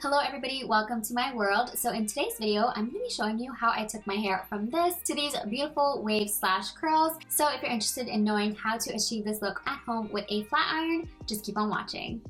Hello everybody, welcome to my world. So in today's video, I'm going to be showing you how I took my hair from this to these beautiful waves slash curls. So if you're interested in knowing how to achieve this look at home with a flat iron, just keep on watching.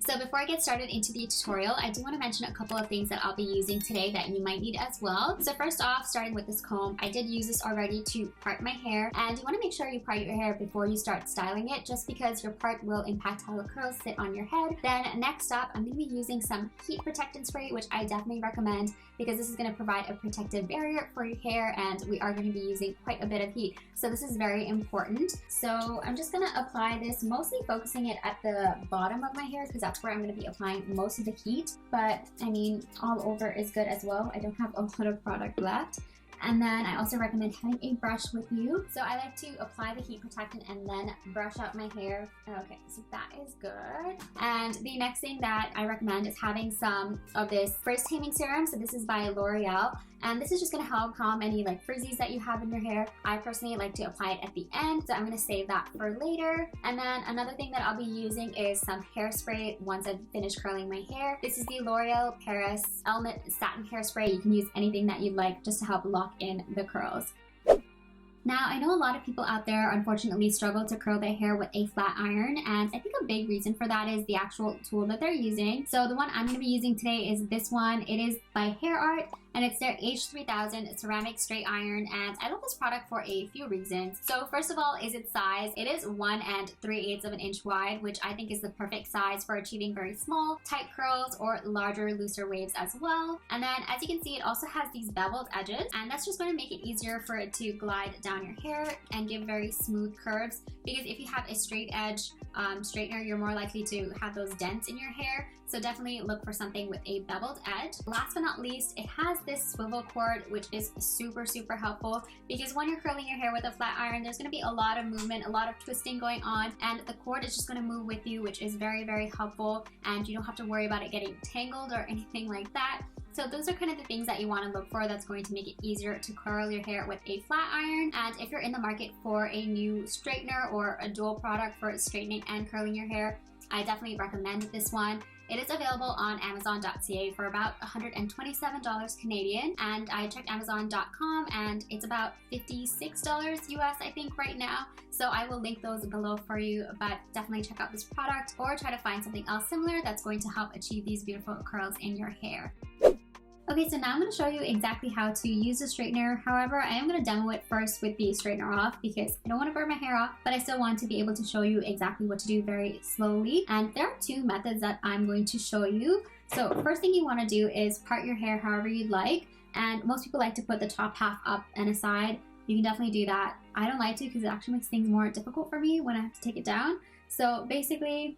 So before I get started into the tutorial, I do want to mention a couple of things that I'll be using today that you might need as well. So first off, starting with this comb, I did use this already to part my hair, and you want to make sure you part your hair before you start styling it, just because your part will impact how the curls sit on your head. Then next up, I'm going to be using some heat protectant spray, which I definitely recommend because this is going to provide a protective barrier for your hair, and we are going to be using quite a bit of heat. So this is very important. So I'm just going to apply this, mostly focusing it at the bottom of my hair because that's where I'm going to be applying most of the heat, but I mean all over is good as well. I don't have a lot of product left. And then I also recommend having a brush with you. So I like to apply the heat protectant and then brush out my hair. Okay, so that is good. And the next thing that I recommend is having some of this Frizz Taming Serum. So this is by L'Oreal. And this is just going to help calm any like frizzies that you have in your hair. I personally like to apply it at the end, so I'm going to save that for later. And then another thing that I'll be using is some hairspray once I've finished curling my hair. This is the L'Oreal Paris Elnett Satin hairspray. You can use anything that you'd like just to help lock in the curls. Now, I know a lot of people out there unfortunately struggle to curl their hair with a flat iron, and I think a big reason for that is the actual tool that they're using. So the one I'm going to be using today is this one. It is by Hair Art, and it's their H3000 ceramic straight iron, and I love this product for a few reasons. So first of all is its size. It is 1 3/8 of an inch wide, which I think is the perfect size for achieving very small, tight curls or larger, looser waves as well. And then as you can see, it also has these beveled edges, and that's just going to make it easier for it to glide down your hair and give very smooth curves, because if you have a straight edge straightener, you're more likely to have those dents in your hair. So definitely look for something with a beveled edge. Last but not least, it has this swivel cord, which is super helpful, because when you're curling your hair with a flat iron, there's going to be a lot of movement, a lot of twisting going on, and the cord is just going to move with you, which is very helpful, and you don't have to worry about it getting tangled or anything like that. So those are kind of the things that you want to look for that's going to make it easier to curl your hair with a flat iron. And if you're in the market for a new straightener or a dual product for straightening and curling your hair, I definitely recommend this one. It is available on Amazon.ca for about $127 Canadian, and I checked Amazon.com and it's about $56 US I think right now. So I will link those below for you, but definitely check out this product or try to find something else similar that's going to help achieve these beautiful curls in your hair. Okay, so now I'm going to show you exactly how to use the straightener. However, I am going to demo it first with the straightener off because I don't want to burn my hair off, but I still want to be able to show you exactly what to do very slowly. And there are two methods that I'm going to show you. So first thing you want to do is part your hair however you'd like. And most people like to put the top half up and aside. You can definitely do that. I don't like to because it actually makes things more difficult for me when I have to take it down. So basically,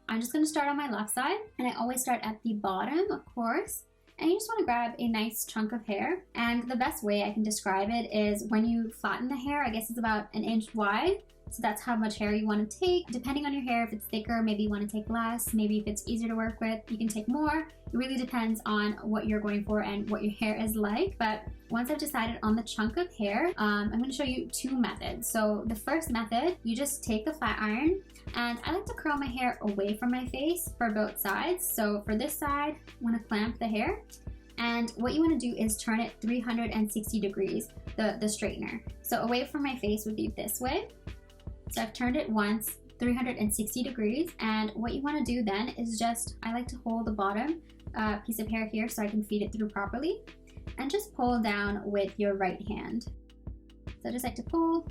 I'm just going to start on my left side, and I always start at the bottom, of course. And you just want to grab a nice chunk of hair. And the best way I can describe it is when you flatten the hair, I guess it's about an inch wide. So that's how much hair you want to take. Depending on your hair, if it's thicker, maybe you want to take less. Maybe if it's easier to work with, you can take more. It really depends on what you're going for and what your hair is like. But once I've decided on the chunk of hair, I'm going to show you two methods. So the first method, you just take the flat iron, and I like to curl my hair away from my face for both sides. So for this side, I want to clamp the hair. And what you want to do is turn it 360 degrees, the straightener. So away from my face would be this way. So I've turned it once, 360 degrees. And what you want to do then is just, I like to hold the bottom piece of hair here so I can feed it through properly. And just pull down with your right hand. So I just like to pull.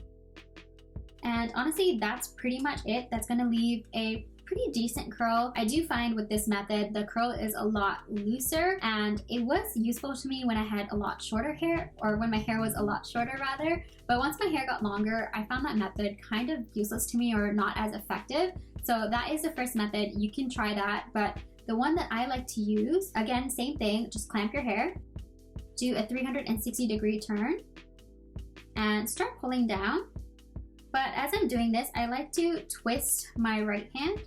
And honestly, that's pretty much it. That's going to leave a pretty decent curl. I do find with this method, the curl is a lot looser, and it was useful to me when I had a lot shorter hair, or when my hair was a lot shorter rather. But once my hair got longer, I found that method kind of useless to me, or not as effective. So that is the first method. You can try that, but the one that I like to use, again, same thing, just clamp your hair, do a 360 degree turn, and start pulling down. But as I'm doing this, I like to twist my right hand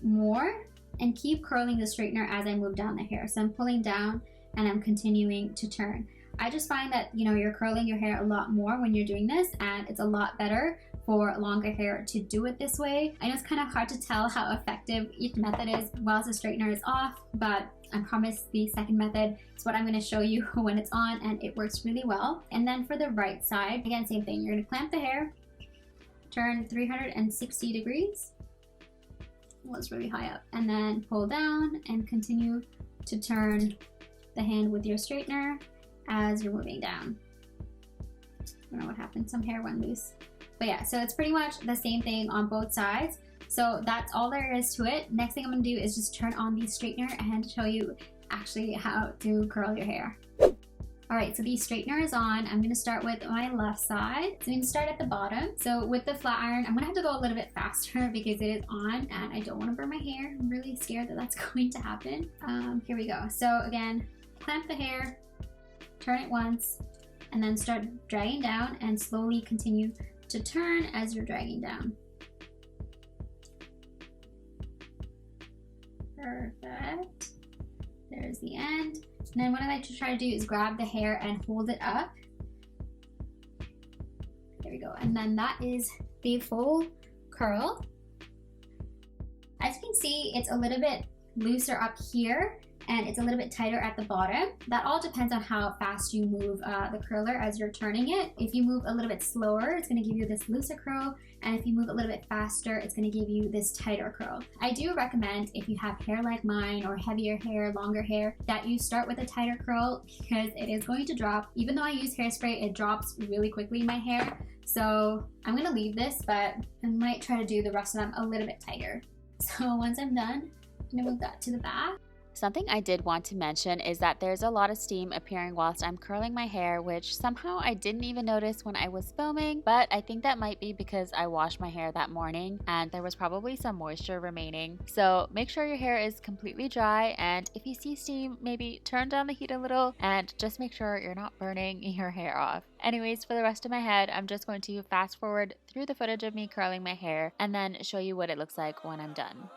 more and keep curling the straightener as I move down the hair. So I'm pulling down and I'm continuing to turn. I just find that, you're curling your hair a lot more when you're doing this, and it's a lot better for longer hair to do it this way. I know it's kind of hard to tell how effective each method is whilst the straightener is off, but I promise the second method is what I'm going to show you when it's on, and it works really well. And then for the right side, again, same thing. You're going to clamp the hair, turn 360 degrees. Well, it's really high up. And then pull down and continue to turn the hand with your straightener as you're moving down. I don't know what happened. Some hair went loose. But yeah, so it's pretty much the same thing on both sides. So that's all there is to it. Next thing I'm going to do is just turn on the straightener and show you actually how to curl your hair. Alright, so the straightener is on. I'm going to start with my left side. So I'm going to start at the bottom. So with the flat iron, I'm going to have to go a little bit faster because it is on and I don't want to burn my hair. I'm really scared that that's going to happen. Here we go. So again, clamp the hair, turn it once, and then start dragging down and slowly continue to turn as you're dragging down. Perfect. There's the end. And then what I like to try to do is grab the hair and hold it up. There we go. And then that is the full curl. As you can see, it's a little bit looser up here and it's a little bit tighter at the bottom. That all depends on how fast you move the curler as you're turning it. If you move a little bit slower, it's going to give you this looser curl, and if you move a little bit faster, it's going to give you this tighter curl. I do recommend, if you have hair like mine or heavier hair, longer hair, that you start with a tighter curl because it is going to drop. Even though I use hairspray, it drops really quickly in my hair. So I'm going to leave this, but I might try to do the rest of them a little bit tighter. So once I'm done, I'm going to move that to the back. Something I did want to mention is that there's a lot of steam appearing whilst I'm curling my hair, which somehow I didn't even notice when I was filming, but I think that might be because I washed my hair that morning and there was probably some moisture remaining. So make sure your hair is completely dry, and if you see steam, maybe turn down the heat a little and just make sure you're not burning your hair off. Anyways, for the rest of my head, I'm just going to fast forward through the footage of me curling my hair and then show you what it looks like when I'm done.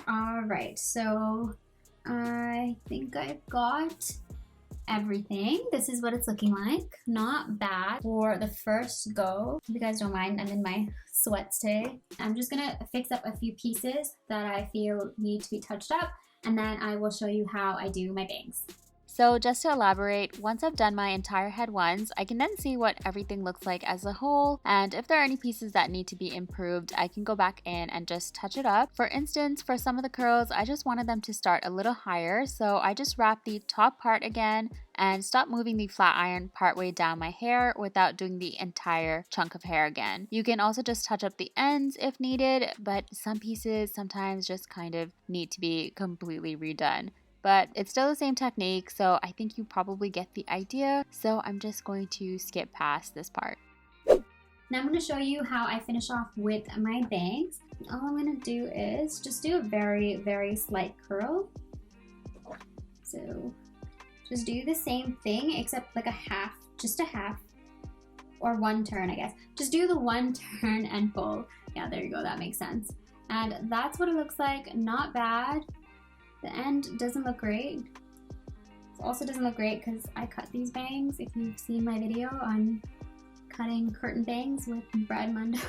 Alright, so I think I've got everything. This is what it's looking like. Not bad for the first go. If you guys don't mind, I'm in my sweats today. I'm just gonna fix up a few pieces that I feel need to be touched up, and then I will show you how I do my bangs. So just to elaborate, once I've done my entire head once, I can then see what everything looks like as a whole, and if there are any pieces that need to be improved, I can go back in and just touch it up. For instance, for some of the curls, I just wanted them to start a little higher, so I just wrapped the top part again and stopped moving the flat iron partway down my hair without doing the entire chunk of hair again. You can also just touch up the ends if needed, but some pieces sometimes just kind of need to be completely redone. But it's still the same technique, so I think you probably get the idea. So I'm just going to skip past this part. Now I'm going to show you how I finish off with my bangs. All I'm going to do is just do a very, very slight curl. So just do the same thing except like a half, just a half, or one turn I guess. Just do the one turn and pull. Yeah, there you go, that makes sense. And that's what it looks like, not bad. The end doesn't look great. It also doesn't look great because I cut these bangs. If you've seen my video on cutting curtain bangs with Brad Mundo.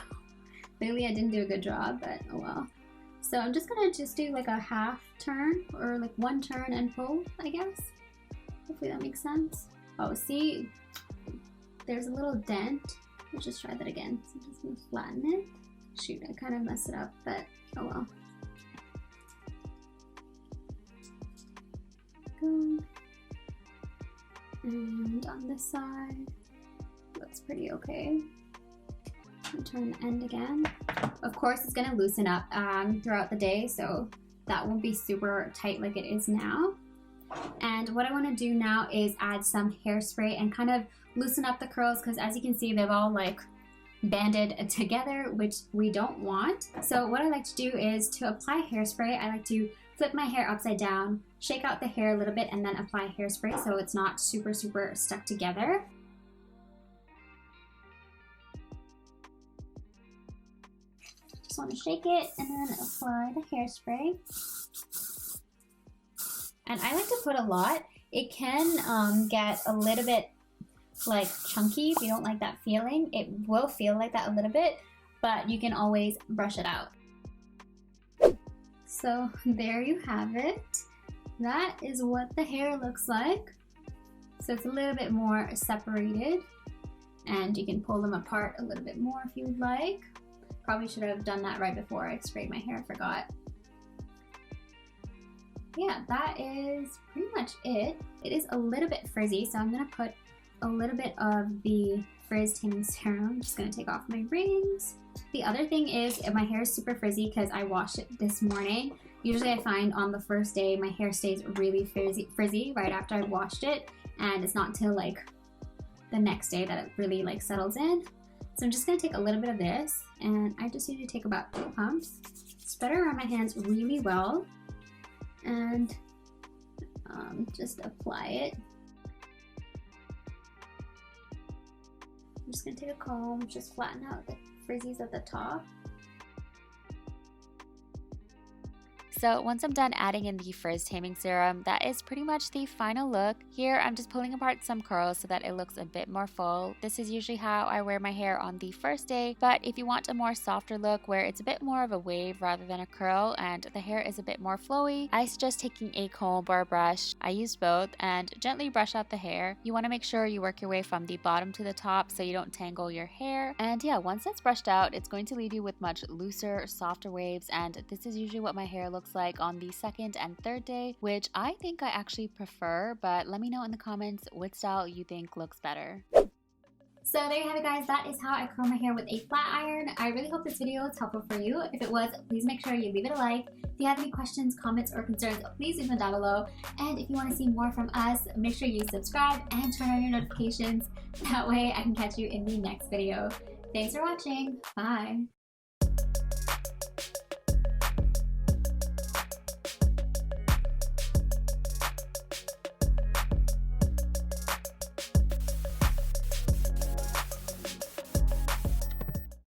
Clearly I didn't do a good job, but oh well. So I'm just gonna do like a half turn or like one turn and pull, I guess. Hopefully that makes sense. Oh, see, there's a little dent. Let's just try that again. So I'm just gonna flatten it. Shoot, I kind of messed it up, but oh well. And on this side looks pretty okay. Turn the end again. Of course it's going to loosen up throughout the day, so that won't be super tight like it is now. And what I want to do now is add some hairspray and kind of loosen up the curls, because as you can see they've all like banded together, which we don't want. So what I like to do is to apply hairspray, I like to flip my hair upside down, shake out the hair a little bit, and then apply hairspray so it's not super stuck together. Just want to shake it and then apply the hairspray. And I like to put a lot. It can get a little bit like chunky if you don't like that feeling. It will feel like that a little bit, but you can always brush it out. So there you have it. That is what the hair looks like. So it's a little bit more separated, and you can pull them apart a little bit more if you would like. Probably should have done that right before I sprayed my hair, I forgot. Yeah, that is pretty much it. It is a little bit frizzy, so I'm gonna put a little bit of the Frizz Taming Serum. I'm just gonna take off my rings. The other thing is my hair is super frizzy because I washed it this morning. Usually I find on the first day my hair stays really frizzy right after I've washed it, and it's not until like the next day that it really like settles in. So I'm just gonna take a little bit of this, and I just need to take about 2 pumps, spread it around my hands really well, and just apply it. I'm just gonna take a comb, just flatten out the frizzies at the top. So once I'm done adding in the Frizz Taming Serum, that is pretty much the final look. Here I'm just pulling apart some curls so that it looks a bit more full. This is usually how I wear my hair on the first day, but if you want a more softer look where it's a bit more of a wave rather than a curl and the hair is a bit more flowy, I suggest taking a comb or a brush. I used both, and gently brush out the hair. You want to make sure you work your way from the bottom to the top so you don't tangle your hair. And yeah, once that's brushed out, it's going to leave you with much looser, softer waves, and this is usually what my hair looks like on the second and third day, which I think I actually prefer, but let me know in the comments which style you think looks better. So there you have it, guys. That is how I curl my hair with a flat iron. I really hope this video was helpful for you. If it was, please make sure you leave it a like. If you have any questions, comments, or concerns, please leave them down below. And if you want to see more from us, make sure you subscribe and turn on your notifications. That way I can catch you in the next video. Thanks for watching. Bye.